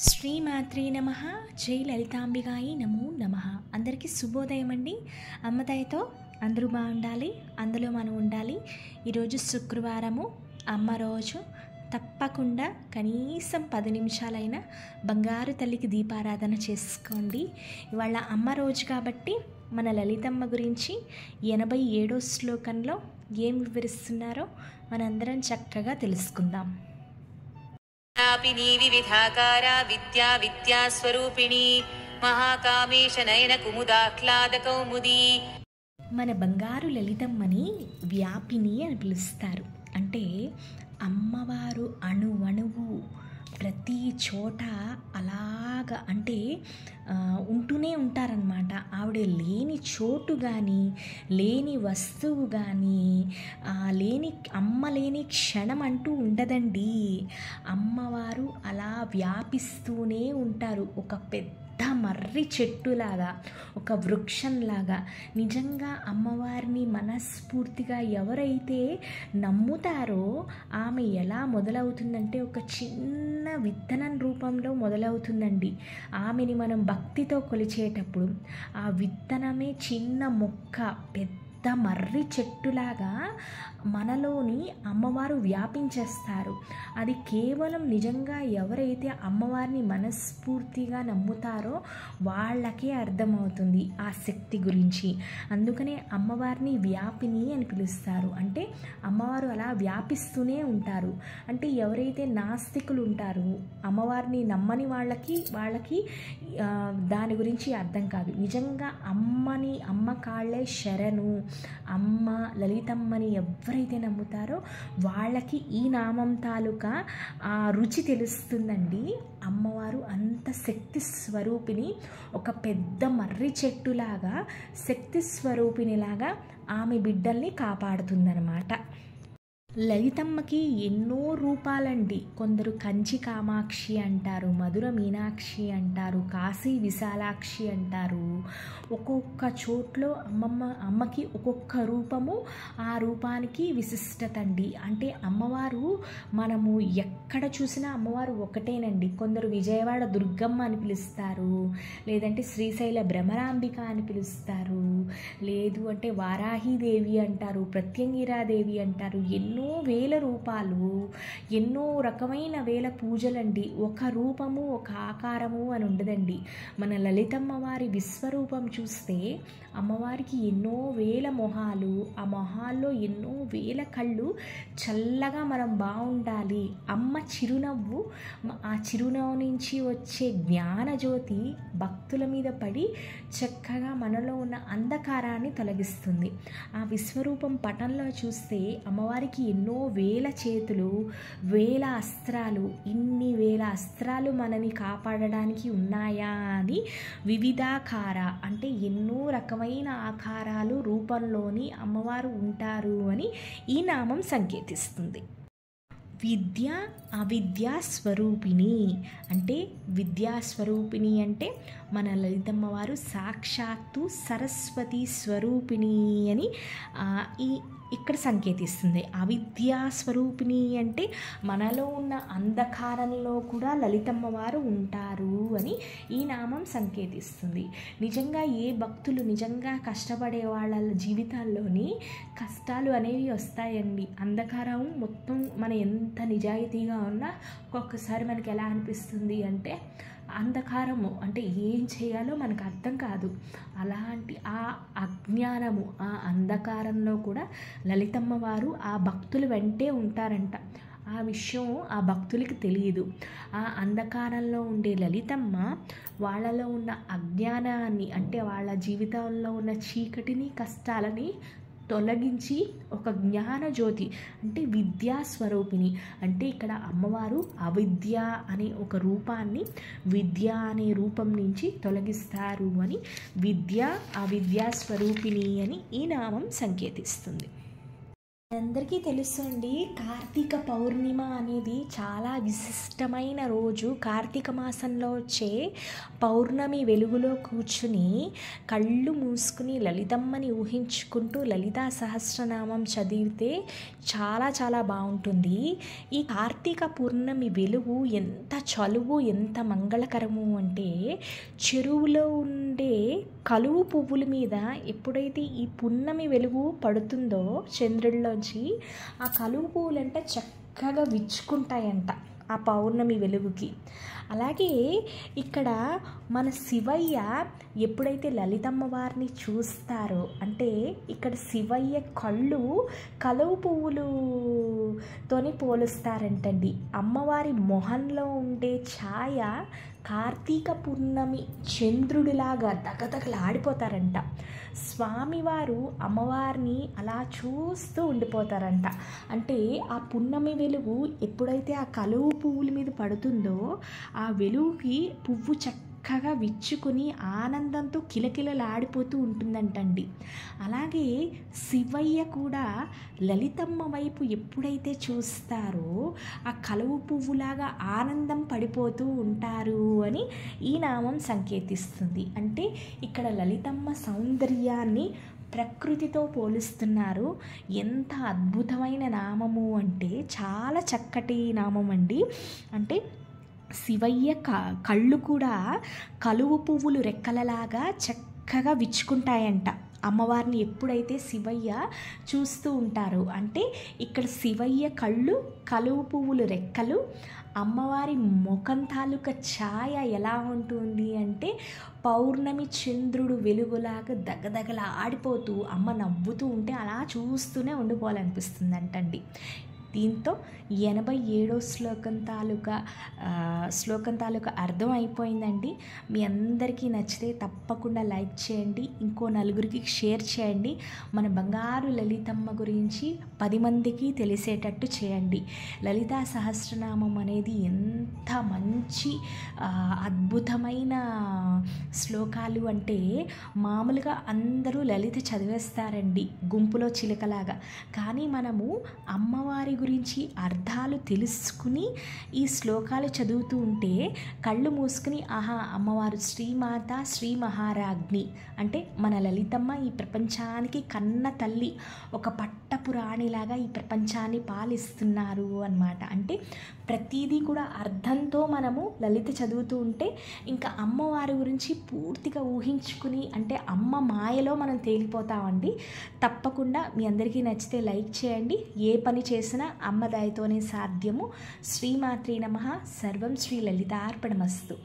శ్రీమాత్రే నమః. జై లలితాంబికాయి నమో నమః. అందరికీ శుభోదయం అండి. అమ్మదయతో అందరూ బాగుండాలి, అందులో మనం ఉండాలి. ఈరోజు శుక్రవారము, అమ్మ రోజు. తప్పకుండా కనీసం 10 నిమిషాలైనా బంగారు తల్లికి దీపారాధన చేసుకోండి. ఇవాళ అమ్మ రోజు కాబట్టి మన లలితమ్మ గురించి 87వ శ్లోకంలో ఏం వివరిస్తున్నారో మనందరం చక్కగా తెలుసుకుందాం. వివిధాకారా విద్యా విద్యాస్వరూపిణి మహాకామేశ నయన కుముదాహ్లాద కౌముది. మన బంగారు లలితమ్మని వ్యాపిని అని పిలుస్తారు. అంటే అమ్మవారు అణువణువు ప్రతి చోట అలాగా అంటే ఉంటూనే ఉంటారనమాట. ఆవిడ లేని చోటు కానీ, లేని వస్తువు కానీ, అమ్మ లేని క్షణం అంటూ ఉండదండి. అమ్మవారు అలా వ్యాపిస్తూనే ఉంటారు. ఒక పెద్ద మర్రి చెట్టులాగా, ఒక వృక్షంలాగా. నిజంగా అమ్మవారిని మనస్ఫూర్తిగా ఎవరైతే నమ్ముతారో ఆమె ఎలా మొదలవుతుందంటే ఒక చిన్న విత్తనం రూపంలో మొదలవుతుందండి. ఆమెని మనం భక్తితో కొలిచేటప్పుడు ఆ విత్తనమే చిన్న మొక్క పెద్ద మర్రి చెట్టులాగా మనలోని అమ్మవారు వ్యాపించేస్తారు. అది కేవలం నిజంగా ఎవరైతే అమ్మవారిని మనస్ఫూర్తిగా నమ్ముతారో వాళ్ళకే అర్థమవుతుంది ఆ శక్తి గురించి. అందుకనే అమ్మవారిని వ్యాపిని అని పిలుస్తారు. అంటే అమ్మవారు అలా వ్యాపిస్తూనే ఉంటారు. అంటే ఎవరైతే నాస్తికులు ఉంటారో, అమ్మవారిని నమ్మని వాళ్ళకి దాని గురించి అర్థం కాదు. నిజంగా అమ్మ కాళ్ళే శరణు, అమ్మ లలితమ్మని ఎవరైతే నమ్ముతారో వాళ్ళకి ఈ నామం తాలూకా ఆ రుచి తెలుస్తుందండి. అమ్మవారు అంత శక్తి స్వరూపిణి, ఒక పెద్ద మర్రి చెట్టులాగా శక్తి స్వరూపిణిలాగా ఆమె బిడ్డల్ని కాపాడుతుందన్నమాట. లలితమ్మకి ఎన్నో రూపాలండి. కొందరు కంచి కామాక్షి అంటారు, మధుర మీనాక్షి అంటారు, కాశీ విశాలాక్షి అంటారు. ఒక్కొక్క చోట్లో అమ్మకి ఒక్కొక్క రూపము, ఆ రూపానికి విశిష్టత అండి. అంటే అమ్మవారు మనము ఎక్కడ చూసినా అమ్మవారు ఒకటేనండి. కొందరు విజయవాడ దుర్గమ్మ అని పిలుస్తారు, లేదంటే శ్రీశైల భ్రమరాంబిక అని పిలుస్తారు, లేదు అంటే వారాహీదేవి అంటారు, ప్రత్యంగిరాదేవి అంటారు. ఎన్నో వేల రూపాలు, ఎన్నో రకమైన వేల పూజలండి. ఒక రూపము ఒక ఆకారము అని ఉండదండి. మన లలితమ్మ వారి విశ్వరూపం చూస్తే అమ్మవారికి ఎన్నో వేల మొహాలు, ఆ మొహాల్లో ఎన్నో వేల కళ్ళు. చల్లగా మనం బాగుండాలి. అమ్మ చిరునవ్వు, ఆ చిరునవ్వు నుంచి వచ్చే జ్ఞానజ్యోతి భక్తుల మీద పడి చక్కగా మనలో ఉన్న అంధకారాన్ని తొలగిస్తుంది. ఆ విశ్వరూపం పటంలో చూస్తే అమ్మవారికి ఎన్నో వేల చేతులు, వేల అస్త్రాలు. ఇన్ని వేల అస్త్రాలు మనని కాపాడడానికి ఉన్నాయా అని వివిధాకార అంటే ఎన్నో రకమైన ఆకారాలు రూపంలోని అమ్మవారు ఉంటారు అని ఈ నామం సంకేతిస్తుంది. విద్య అవిద్యా స్వరూపిణి అంటే విద్యాస్వరూపిణి అంటే మన లలితమ్మ వారు సాక్షాత్తు సరస్వతి స్వరూపిణి అని ఇక్కడ సంకేతిస్తుంది. అవిద్యా స్వరూపిణి అంటే మనలో ఉన్న అంధకారంలో కూడా లలితమ్మ వారు ఉంటారు అని ఈ నామం సంకేతిస్తుంది. నిజంగా ఏ భక్తులు నిజంగా కష్టపడే వాళ్ళ జీవితాల్లోని కష్టాలు అనేవి వస్తాయండి. అంధకారం మొత్తం మన ఎంత నిజాయితీగా ఉన్నా ఒక్కొక్కసారి మనకి ఎలా అనిపిస్తుంది అంటే అంధకారము అంటే ఏం చేయాలో మనకు అర్థం కాదు. అలాంటి ఆ అజ్ఞానము, ఆ అంధకారంలో కూడా లలితమ్మ వారు ఆ భక్తులు వెంటే ఉంటారంట. ఆ విషయం ఆ భక్తులకి తెలియదు. ఆ అంధకారంలో ఉండే లలితమ్మ వాళ్ళలో ఉన్న అజ్ఞానాన్ని అంటే వాళ్ళ జీవితంలో ఉన్న చీకటిని, కష్టాలని తొలగించి ఒక జ్ఞానజ్యోతి అంటే విద్యా స్వరూపిణి. అంటే ఇక్కడ అమ్మవారు అవిద్య అనే ఒక రూపాన్ని విద్య అనే రూపం నుంచి తొలగిస్తారు అని విద్య అవిద్యా స్వరూపిణి అని ఈ నామం సంకేతిస్తుంది. అందరికీ తెలుసండి, కార్తీక పౌర్ణిమ అనేది చాలా విశిష్టమైన రోజు. కార్తీక మాసంలో వచ్చే పౌర్ణమి వెలుగులో కూర్చుని కళ్ళు మూసుకుని లలితమ్మని ఊహించుకుంటూ లలితా సహస్రనామం చదివితే చాలా చాలా బాగుంటుంది. ఈ కార్తీక పౌర్ణమి వెలుగు ఎంత చలువు, ఎంత మంగళకరము అంటే, చెరువులో ఉండే కలువు పువ్వుల మీద ఎప్పుడైతే ఈ పున్నమి వెలుగు పడుతుందో చంద్రుడిలోంచి, ఆ కలువు పువ్వులంటే చక్కగా విచ్చుకుంటాయంట ఆ పౌర్ణమి వెలుగుకి. అలాగే ఇక్కడ మన శివయ్య ఎప్పుడైతే లలితమ్మ వారిని చూస్తారో, అంటే ఇక్కడ శివయ్య కళ్ళు కలువు పువ్వులతోని పోలుస్తారంటండి. అమ్మవారి మొహంలో ఉండే ఛాయ కార్తీక పూర్ణమి చంద్రుడిలాగా దగదగలాడిపోతారంట. స్వామివారు అమ్మవారిని అలా చూస్తూ ఉండిపోతారంట. అంటే ఆ పున్నమి వెలుగు ఎప్పుడైతే ఆ కలువు పువ్వుల మీద పడుతుందో, ఆ వెలుగుకి పువ్వు చక్కగా విచ్చుకుని ఆనందంతో కిలకిలలాడిపోతూ ఉంటుందంటండి. అలాగే శివయ్య కూడా లలితమ్మ వైపు ఎప్పుడైతే చూస్తారో ఆ కలువు పువ్వులాగా ఆనందం పడిపోతూ ఉంటారు అని ఈ నామం సంకేతిస్తుంది. అంటే ఇక్కడ లలితమ్మ సౌందర్యాన్ని ప్రకృతితో పోలుస్తున్నారు. ఎంత అద్భుతమైన నామము అంటే, చాలా చక్కటి నామం అండి. అంటే శివయ్య కళ్ళు కూడా కలువు పువ్వులు రెక్కలలాగా చక్కగా విచ్చుకుంటాయంట అమ్మవారిని ఎప్పుడైతే శివయ్య చూస్తూ ఉంటారో. అంటే ఇక్కడ శివయ్య కళ్ళు, కలువు పువ్వులు రెక్కలు, అమ్మవారి ముఖం తాలూకా ఛాయ ఎలా ఉంటుంది అంటే, పౌర్ణమి చంద్రుడు వెలుగులాగా దగదగలా ఆడిపోతూ అమ్మ నవ్వుతూ ఉంటే అలా చూస్తూనే ఉండిపోవాలనిపిస్తుందంటండి. దీంతో 87వ శ్లోకం తాలూకా అర్థం అయిపోయిందండి. మీ అందరికీ నచ్చితే తప్పకుండా లైక్ చేయండి, ఇంకో నలుగురికి షేర్ చేయండి. మన బంగారు లలితమ్మ గురించి 10 మందికి తెలిసేటట్టు చేయండి. లలితా సహస్రనామం అనేది ఎంత మంచి అద్భుతమైన శ్లోకాలు అంటే, మామూలుగా అందరూ లలిత చదివేస్తారండి గుంపులో చిలకలాగా. కానీ మనము అమ్మవారి గురించి అర్థాలు తెలుసుకుని ఈ శ్లోకాలు చదువుతూ ఉంటే కళ్ళు మూసుకుని, ఆహా అమ్మవారు శ్రీమాత, శ్రీ మహారాజ్ఞి, అంటే మన లలితమ్మ ఈ ప్రపంచానికి కన్న తల్లి, ఒక పట్టపురాణిలాగా ఈ ప్రపంచాన్ని పాలిస్తున్నారు అన్నమాట. అంటే ప్రతిదీ కూడా అర్థంతో మనము లలిత చదువుతూ ఉంటే ఇంకా అమ్మవారి గురించి పూర్తిగా ఊహించుకుని, అంటే అమ్మ మాయలో మనం తేలిపోతామండి. తప్పకుండా మీ అందరికీ నచ్చితే లైక్ చేయండి. ఏ పని చేసినా అమ్మ దయతోనే సాధ్యము. శ్రీమాత్రే నమః. సర్వం శ్రీ లలితార్పణమస్తు.